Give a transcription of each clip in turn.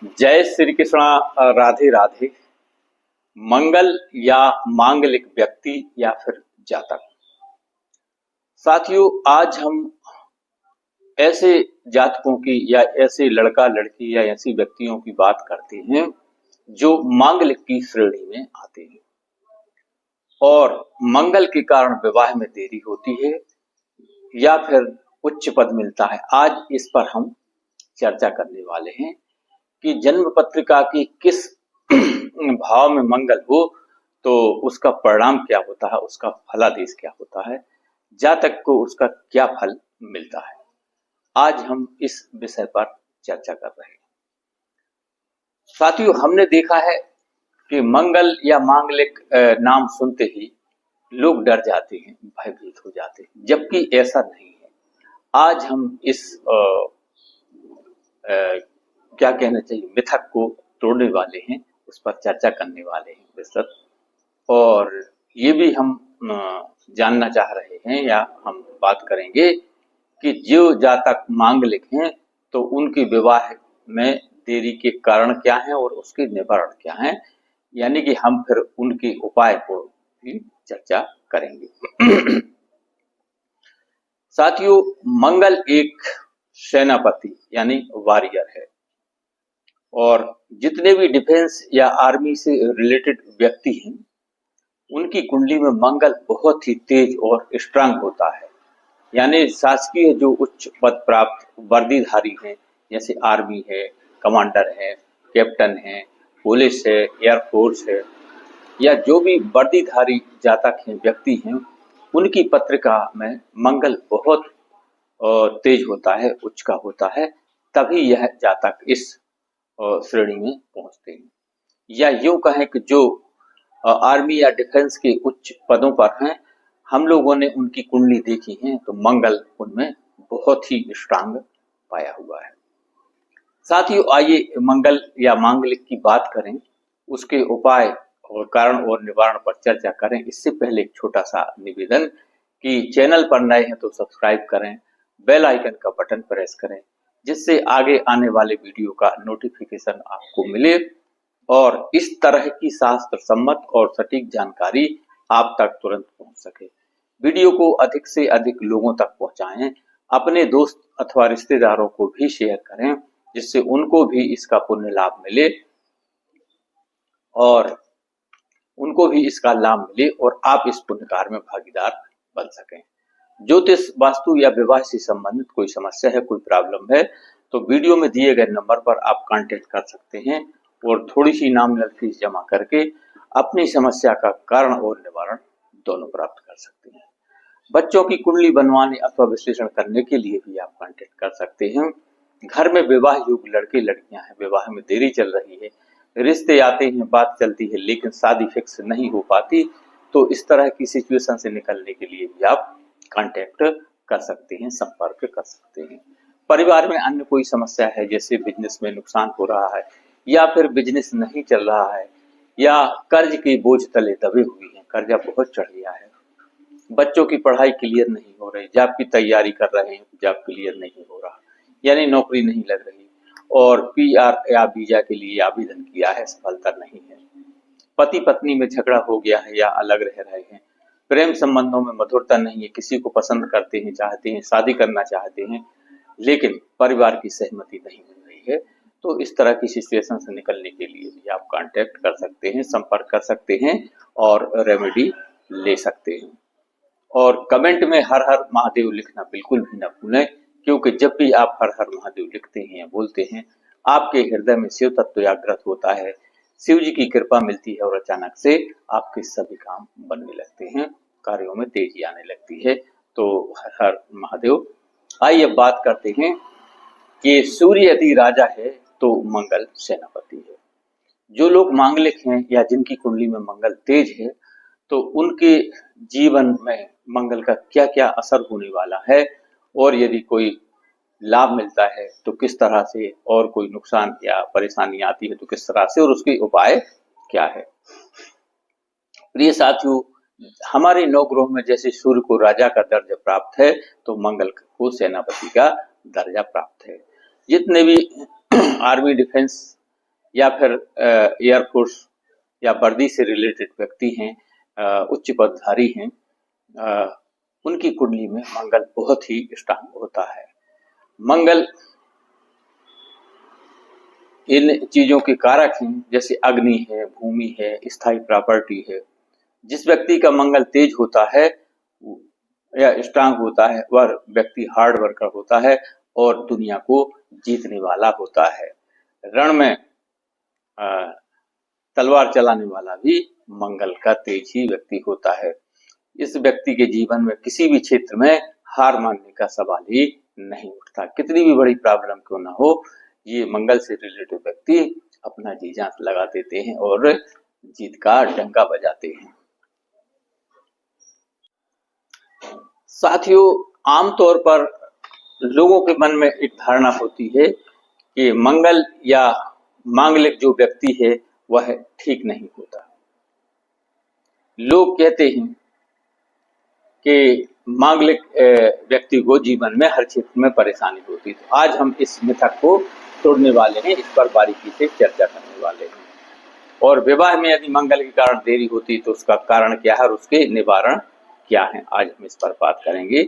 जय श्री कृष्ण। राधे राधे। मंगल या मांगलिक व्यक्ति या फिर जातक। साथियों, आज हम ऐसे जातकों की या ऐसे लड़का लड़की या ऐसी व्यक्तियों की बात करते हैं जो मांगलिक की श्रेणी में आते हैं और मंगल के कारण विवाह में देरी होती है या फिर उच्च पद मिलता है। आज इस पर हम चर्चा करने वाले हैं कि जन्म पत्रिका की किस भाव में मंगल हो तो उसका परिणाम क्या होता है, उसका फलादेश क्या होता है, जातक को उसका क्या फल मिलता है। आज हम इस विषय पर चर्चा कर रहे हैं। साथियों, हमने देखा है कि मंगल या मांगलिक नाम सुनते ही लोग डर जाते हैं, भयभीत हो जाते हैं, जबकि ऐसा नहीं है। आज हम इस क्या कहना चाहिए मिथक को तोड़ने वाले हैं, उस पर चर्चा करने वाले हैं विस्तृत। और ये भी हम जानना चाह रहे हैं या हम बात करेंगे कि जो जातक मांगलिक हैं तो उनके विवाह में देरी के कारण क्या है और उसके निवारण क्या है, यानी कि हम फिर उनके उपाय को भी चर्चा करेंगे। साथियों, मंगल एक सेनापति यानी वॉरियर है और जितने भी डिफेंस या आर्मी से रिलेटेड व्यक्ति हैं उनकी कुंडली में मंगल बहुत ही तेज और स्ट्रांग होता है। यानी शासकीय जो उच्च पद प्राप्त वर्दीधारी हैं, जैसे आर्मी है, कमांडर है, कैप्टन है, पुलिस है, एयरफोर्स है, या जो भी वर्दीधारी जातक हैं, व्यक्ति हैं, उनकी पत्रिका में मंगल बहुत तेज होता है, उच्च का होता है, तभी यह जातक इस श्रेणी में पहुंचते हैं। या यूं कहें कि जो आर्मी या डिफेंस के उच्च पदों पर हैं, हम लोगों ने उनकी कुंडली देखी है तो मंगल उनमें बहुत ही स्ट्रांग पाया हुआ है। साथियों, आइए मंगल या मांगलिक की बात करें, उसके उपाय और कारण और निवारण पर चर्चा करें। इससे पहले एक छोटा सा निवेदन कि चैनल पर नए हैं तो सब्सक्राइब करें, बेल आइकन का बटन प्रेस करें, जिससे आगे आने वाले वीडियो का नोटिफिकेशन आपको मिले और इस तरह की शास्त्र सम्मत और सटीक जानकारी आप तक तुरंत पहुंच सके। वीडियो को अधिक से अधिक लोगों तक पहुंचाएं, अपने दोस्त अथवा रिश्तेदारों को भी शेयर करें, जिससे उनको भी इसका पुण्य लाभ मिले और उनको भी इसका लाभ मिले और आप इस पुण्य कार्य में भागीदार बन सकें। ज्योतिष, वास्तु या विवाह से संबंधित कोई समस्या है, कोई प्रॉब्लम है, तो वीडियो में दिए गए नंबर पर आप कांटेक्ट कर सकते हैं और थोड़ी सी नॉमिनल फीस जमा करके अपनी समस्या का कारण और निवारण दोनों प्राप्त कर सकते हैं। बच्चों की कुंडली बनवाने अथवा विश्लेषण करने के लिए भी आप कांटेक्ट कर सकते हैं। घर में विवाह योग्य लड़के लड़कियां हैं, विवाह में देरी चल रही है, रिश्ते आते हैं, बात चलती है, लेकिन शादी फिक्स नहीं हो पाती, तो इस तरह की सिचुएशन से निकलने के लिए भी आप कांटेक्ट कर सकते हैं, संपर्क कर सकते हैं। परिवार में अन्य कोई समस्या है, जैसे बिजनेस में नुकसान हो रहा है या फिर बिजनेस नहीं चल रहा है या कर्ज के बोझ तले दबे हुए हैं, कर्जा बहुत चढ़ गया है, बच्चों की पढ़ाई क्लियर नहीं हो रही, जॉब की तैयारी कर रहे हैं, जॉब क्लियर नहीं हो रहा, यानी नौकरी नहीं लग रही, और पीआर या वीजा के लिए आवेदन किया है, सफलता नहीं है, पति पत्नी में झगड़ा हो गया है या अलग रह रहे हैं, प्रेम संबंधों में मधुरता नहीं है, किसी को पसंद करते हैं, चाहते हैं, शादी करना चाहते हैं, लेकिन परिवार की सहमति नहीं मिल रही है, तो इस तरह की सिचुएशन से निकलने के लिए भी आप कांटेक्ट कर सकते हैं, संपर्क कर सकते हैं और रेमेडी ले सकते हैं। और कमेंट में हर हर महादेव लिखना बिल्कुल भी ना भूलें, क्योंकि जब भी आप हर हर महादेव लिखते हैं या बोलते हैं, आपके हृदय में शिव तत्व जागृत होता है, शिव जी की कृपा मिलती है और अचानक से आपके सभी काम बनने लगते हैं, कार्यों में तेजी आने लगती है। तो हर हर महादेव। आइए अब बात करते हैं कि सूर्य यदि राजा है तो मंगल सेनापति है। जो लोग मांगलिक हैं या जिनकी कुंडली में मंगल तेज है, तो उनके जीवन में मंगल का क्या क्या असर होने वाला है और यदि कोई लाभ मिलता है तो किस तरह से, और कोई नुकसान या परेशानी आती है तो किस तरह से, और उसके उपाय क्या है। प्रिय साथियों, हमारे नौ ग्रहों में जैसे सूर्य को राजा का दर्जा प्राप्त है तो मंगल को सेनापति का दर्जा प्राप्त है। जितने भी आर्मी, डिफेंस या फिर एयरफोर्स या वर्दी से रिलेटेड व्यक्ति हैं, उच्च पदधारी हैं, उनकी कुंडली में मंगल बहुत ही स्ट्रांग होता है। मंगल इन चीजों के कारक हैं, जैसे अग्नि है, भूमि है, स्थायी प्रॉपर्टी है। जिस व्यक्ति का मंगल तेज होता है या स्ट्रांग होता है, वह व्यक्ति हार्ड वर्कर होता है और दुनिया को जीतने वाला होता है। रण में तलवार चलाने वाला भी मंगल का तेज ही व्यक्ति होता है। इस व्यक्ति के जीवन में किसी भी क्षेत्र में हार मानने का सवाल ही नहीं उठता। कितनी भी बड़ी प्रॉब्लम क्यों ना हो, ये मंगल से रिलेटेड व्यक्ति अपना जी जान लगा देते हैं और जीत का डंका बजाते हैं। साथियों, आमतौर पर लोगों के मन में एक धारणा होती है कि मंगल या मांगलिक जो व्यक्ति है वह ठीक नहीं होता। लोग कहते हैं कि मांगलिक व्यक्ति को जीवन में हर क्षेत्र में परेशानी होती है। तो आज हम इस मिथक को तोड़ने वाले हैं, इस पर बारीकी से चर्चा करने वाले हैं। और विवाह में यदि मंगल के कारण देरी होती तो उसका कारण क्या है और उसके निवारण क्या है, आज हम इस पर बात करेंगे।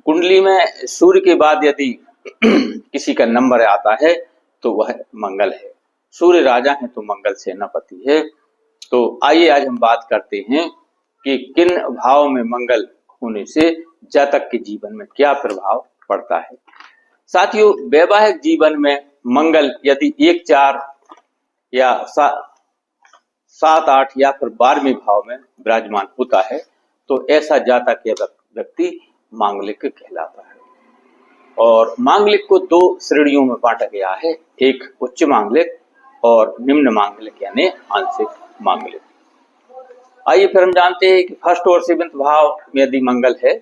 कुंडली में सूर्य के बाद यदि किसी का नंबर आता है तो वह मंगल है। सूर्य राजा है तो मंगल सेनापति है। तो आइए आज हम बात करते हैं कि किन भाव में मंगल होने से जातक के जीवन में क्या प्रभाव पड़ता है। साथियों, वैवाहिक जीवन में मंगल यदि 1, 4 या 7, 8 या फिर 12वें भाव में विराजमान होता है तो ऐसा जातक या व्यक्ति मांगलिक कहलाता है। और मांगलिक को 2 श्रेणियों में बांटा गया है, एक उच्च मांगलिक और निम्न मांगलिक यानी आंशिक मांगलिक। आइए फिर हम जानते हैं कि फर्स्ट और 7वें भाव में यदि मंगल है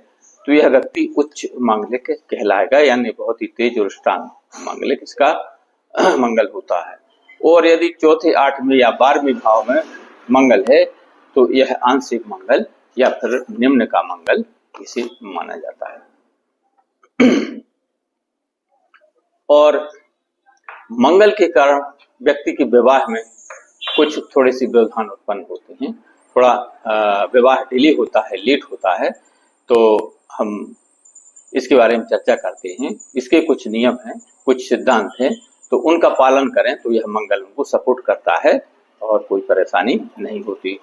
तो यह व्यक्ति उच्च मांगलिक कहलाएगा, यानी बहुत ही तेज और स्ट्रांग मांगलिक इसका मंगल होता है। और यदि चौथे, 8वें या 12वें भाव में मंगल है तो यह आंशिक मंगल या फिर निम्न का मंगल इसे माना जाता है। और मंगल के कारण व्यक्ति के विवाह में कुछ थोड़े से व्यवधान उत्पन्न होते हैं, थोड़ा विवाह डिले होता है, लेट होता है। तो हम इसके बारे में चर्चा करते हैं। इसके कुछ नियम हैं, कुछ सिद्धांत हैं, तो उनका पालन करें तो यह मंगल उनको सपोर्ट करता है और कोई परेशानी नहीं होती।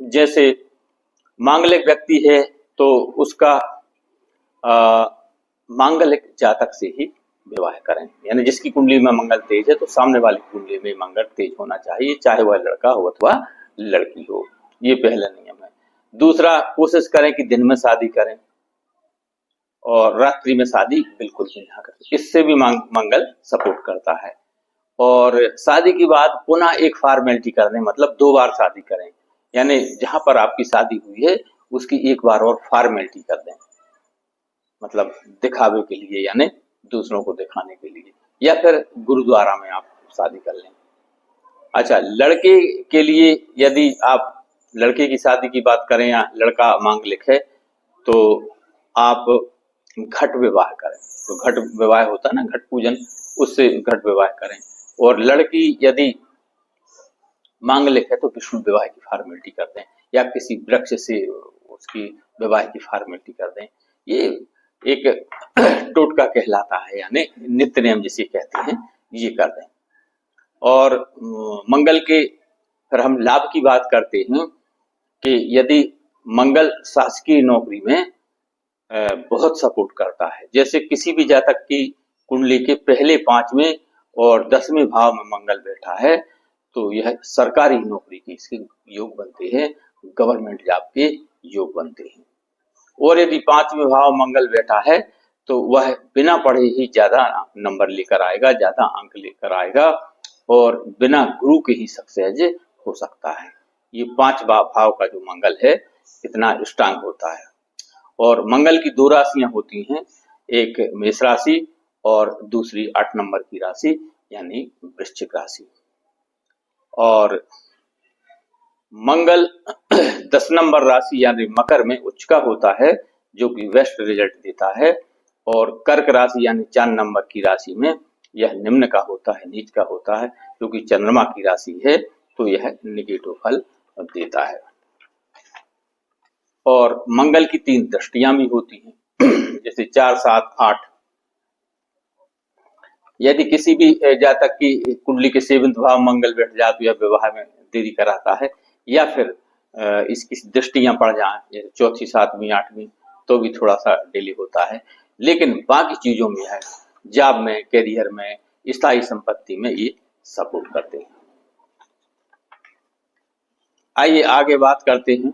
जैसे मांगलिक व्यक्ति है तो उसका मांगलिक जातक से ही विवाह करें, यानी जिसकी कुंडली में मंगल तेज है तो सामने वाली कुंडली में मंगल तेज होना चाहिए, चाहे वह लड़का हो अथवा लड़की हो। ये पहला नियम है। दूसरा, कोशिश करें कि दिन में शादी करें और रात्रि में शादी बिल्कुल भी ना करें, इससे भी मंगल सपोर्ट करता है। और शादी के बाद पुनः एक फॉर्मेलिटी कर दें, मतलब 2 बार शादी करें, यानी जहां पर आपकी शादी हुई है उसकी एक बार और फॉर्मेलिटी कर दें, मतलब दिखावे के लिए, यानी दूसरों को दिखाने के लिए, या फिर गुरुद्वारा में आप शादी कर लें। अच्छा, लड़के के लिए यदि आप लड़के की शादी की बात करें या लड़का मांगलिक है तो आप घट विवाह करें। तो घट विवाह होता है ना, घट पूजन, उससे घट विवाह करें। और लड़की यदि मांगलिक है तो विष्णु विवाह की फॉर्मेलिटी कर दें या किसी वृक्ष से उसकी विवाह की फॉर्मेलिटी कर दें। ये एक टोटका कहलाता है, यानी नित्य नियम जिसे कहते हैं, ये कर दें। और मंगल के फिर हम लाभ की बात करते हैं कि यदि मंगल शासकीय नौकरी में बहुत सपोर्ट करता है, जैसे किसी भी जातक की कुंडली के पहले 5वें और 10वें भाव में मंगल बैठा है तो यह सरकारी नौकरी के इसके योग बनते हैं, गवर्नमेंट जॉब के योग बनते हैं। और यदि 5वें भाव मंगल बैठा है तो वह बिना पढ़े ही ज्यादा नंबर लेकर आएगा, ज्यादा अंक लेकर आएगा और बिना गुरु के ही सक्सेस हो सकता है। ये 5 भाव का जो मंगल है इतना स्ट्रांग होता है। और मंगल की 2 राशियां होती हैं, एक मेष राशि और दूसरी 8 नंबर की राशि यानी वृश्चिक राशि। और मंगल 10 नंबर राशि यानी मकर में उच्च का होता है जो कि बेस्ट रिजल्ट देता है। और कर्क राशि यानी 4 नंबर की राशि में यह निम्न का होता है, नीच का होता है, क्योंकि चंद्रमा की राशि है तो यह निगेटिव फल देता है। और मंगल की 3 दृष्टियां भी होती हैं जैसे 4, 7, 8। यदि किसी भी जातक की कुंडली के 7वें भाव मंगल बैठ जाए तो यह विवाह में देरी कराता है, या फिर इसकी दृष्टियां पड़ जाए जैसे 4वीं, 7वीं, 8वीं, तो भी थोड़ा सा डिले होता है। लेकिन बाकी चीजों में है, जॉब में, कैरियर में, स्थायी संपत्ति में ये सपोर्ट करते हैं। आइए आगे बात करते हैं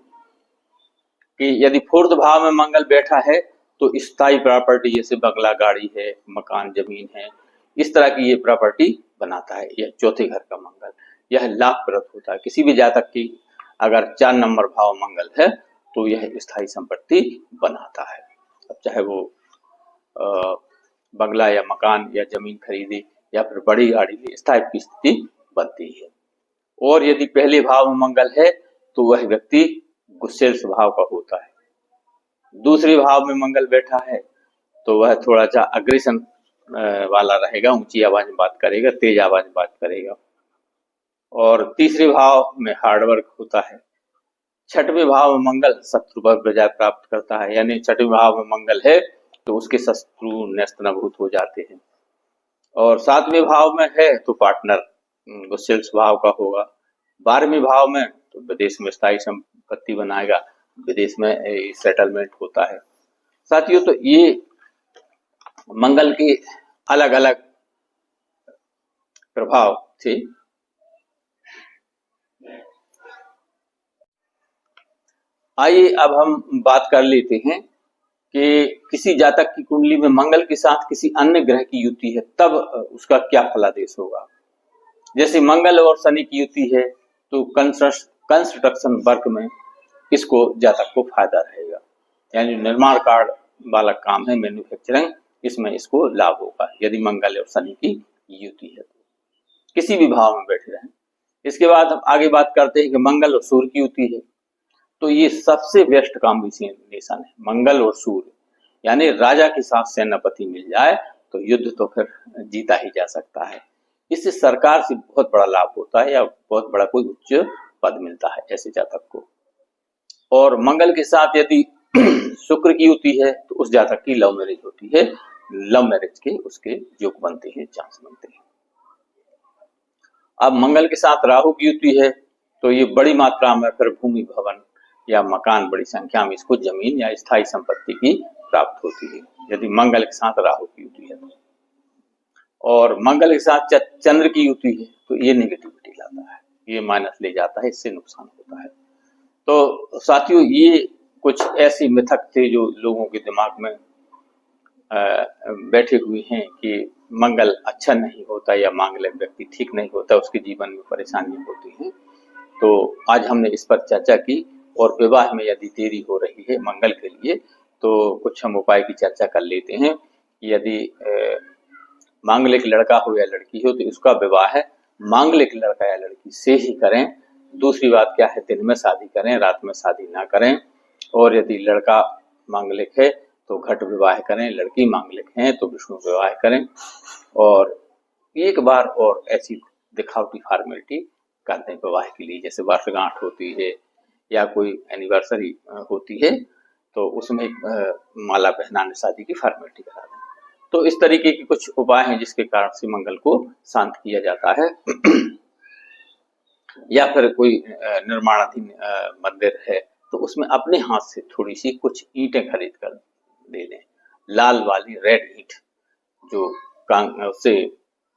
कि यदि 4th भाव में मंगल बैठा है तो स्थायी प्रॉपर्टी जैसे बंगला, गाड़ी है, मकान, जमीन है, इस तरह की ये प्रॉपर्टी बनाता है। यह 4थे घर का मंगल, यह लाभप्रद होता है। किसी भी जातक की अगर 4 नंबर भाव मंगल है तो यह स्थायी संपत्ति बनाता है। अब चाहे वो बंगला या मकान या जमीन खरीदे या फिर बड़ी गाड़ी ले, इस टाइप की स्थिति बनती है। और यदि पहले भाव में मंगल है तो वह व्यक्ति गुस्सेल स्वभाव का होता है। दूसरे भाव में मंगल बैठा है तो वह थोड़ा सा अग्रेशन वाला रहेगा, ऊंची आवाज में बात करेगा, तेज आवाज में बात करेगा। और तीसरे भाव में हार्डवर्क होता है। 6वें भाव में मंगल शत्रु पर विजय प्राप्त करता है, यानी 6वें भाव में मंगल है तो उसके शत्रु नेस्तनाभूत हो जाते हैं। और 7वें भाव में है तो पार्टनर गुस्सेल स्वभाव का होगा। 12वें भाव में तो विदेश में स्थायी संपत्ति बनाएगा, विदेश में सेटलमेंट होता है। साथियों, तो ये मंगल के अलग अलग प्रभाव थे। आइए अब हम बात कर लेते हैं कि किसी जातक की कुंडली में मंगल के साथ किसी अन्य ग्रह की युति है तब उसका क्या फलादेश होगा। जैसे मंगल और शनि की युति है तो कंस्ट्रक्शन वर्क में इसको जातक को फायदा रहेगा, यानी निर्माण कार्य वाला काम है, मैन्युफैक्चरिंग, इसमें इसको लाभ होगा यदि मंगल और शनि की युति है तो किसी भी भाव में बैठे रहें। इसके बाद हम आगे बात करते हैं कि मंगल और सूर्य की युति है तो ये सबसे बेस्ट कॉम्बिनेशन है। मंगल और सूर्य, यानी राजा के साथ सेनापति मिल जाए तो युद्ध तो फिर जीता ही जा सकता है। इससे सरकार से बहुत बड़ा लाभ होता है या बहुत बड़ा कोई उच्च पद मिलता है ऐसे जातक को। और मंगल के साथ यदि शुक्र की युति है तो उस जातक की लव मैरिज होती है, लव मैरिज के उसके योग बनते हैं, चांस बनते हैं। अब मंगल के साथ राहु की युति है तो ये बड़ी मात्रा में फिर भूमि, भवन या मकान, बड़ी संख्या में इसको जमीन या स्थायी संपत्ति की प्राप्त होती है यदि मंगल के साथ राहु की युति है। और मंगल के साथ चंद्र की युति है तो ये नेगेटिविटी लाता है, ये माइनस ले जाता है, इससे नुकसान होता है। तो साथियों, ये कुछ ऐसी मिथक थे जो लोगों के दिमाग में बैठे हुए हैं कि मंगल अच्छा नहीं होता या मांगलिक व्यक्ति ठीक नहीं होता, उसके जीवन में परेशानियां होती हैं। तो आज हमने इस पर चर्चा की। और विवाह में यदि देरी हो रही है मंगल के लिए तो कुछ हम उपाय की चर्चा कर लेते हैं। यदि मांगलिक लड़का हो या लड़की हो तो उसका विवाह मांगलिक लड़का या लड़की से ही करें। दूसरी बात क्या है, दिन में शादी करें, रात में शादी ना करें। और यदि लड़का मांगलिक है तो घट विवाह करें, लड़की मांगलिक है तो विष्णु विवाह करें। और एक बार और ऐसी दिखावटी फॉर्मेलिटी करते हैं विवाह के लिए, जैसे वर्षगांठ होती है या कोई एनिवर्सरी होती है तो उसमें माला पहनाने शादी की फॉर्मेलिटी करा दें। तो इस तरीके के कुछ उपाय हैं जिसके कारण से मंगल को शांत किया जाता है। या फिर कोई निर्माणाधीन मंदिर है तो उसमें अपने हाथ से थोड़ी सी कुछ ईंटें खरीद कर दे दें, लाल वाली रेड ईंट जो उससे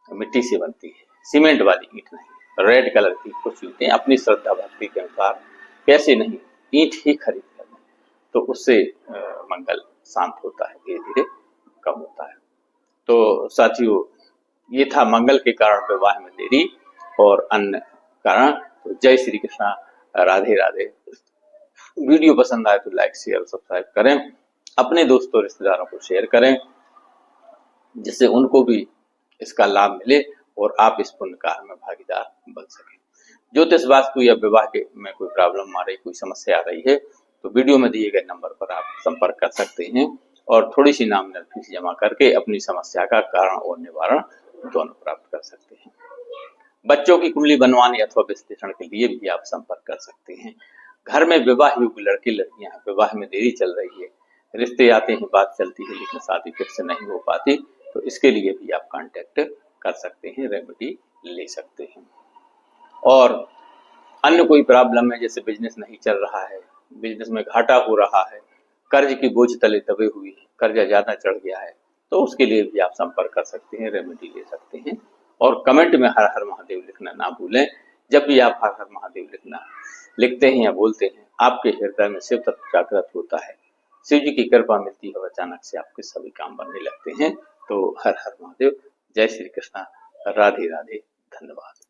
मिट्टी से बनती है, सीमेंट वाली ईंट नहीं, रेड कलर की कुछ ईंटें अपनी श्रद्धा भक्ति के अनुसार, कैसे नहीं, ईंट ही खरीद कर दें तो उससे मंगल शांत होता है, धीरे धीरे कम होता है। तो साथियों, ये था मंगल के कारण विवाह में देरी और अन्य कारण। तो जय श्री कृष्णा, राधे राधे। वीडियो पसंद आए तो लाइक, शेयर, सब्सक्राइब करें, अपने दोस्तों रिश्तेदारों को शेयर करें जिससे उनको भी इसका लाभ मिले और आप इस पुण्य कार्य में भागीदार बन सकें। ज्योतिष वास्तु या विवाह के में कोई प्रॉब्लम आ रही, कोई समस्या आ रही है तो वीडियो में दिए गए नंबर पर आप संपर्क कर सकते हैं और थोड़ी सी नॉमिनल फीस जमा करके अपनी समस्या का कारण और निवारण दोनों प्राप्त कर सकते हैं। बच्चों की कुंडली बनवाने अथवा विश्लेषण के लिए भी आप संपर्क कर सकते हैं। घर में विवाह योग्य लड़के लड़कियां हैं, विवाह में देरी चल रही है, रिश्ते आते हैं, बात चलती है लेकिन शादी फिर से नहीं हो पाती, तो इसके लिए भी आप कांटेक्ट कर सकते हैं, रेमेडी ले सकते हैं। और अन्य कोई प्रॉब्लम है, जैसे बिजनेस नहीं चल रहा है, बिजनेस में घाटा हो रहा है, कर्ज की बोझ तले दबे हुए हैं, कर्जा ज्यादा चढ़ गया है, तो उसके लिए भी आप संपर्क कर सकते हैं, रेमेडी ले सकते हैं। और कमेंट में हर हर महादेव लिखना ना भूलें। जब भी आप हर हर महादेव लिखते हैं या बोलते हैं, आपके हृदय में शिव तत्व जागृत होता है, शिव जी की कृपा मिलती है और अचानक से आपके सभी काम बनने लगते हैं। तो हर हर महादेव, जय श्री कृष्णा, राधे राधे, धन्यवाद।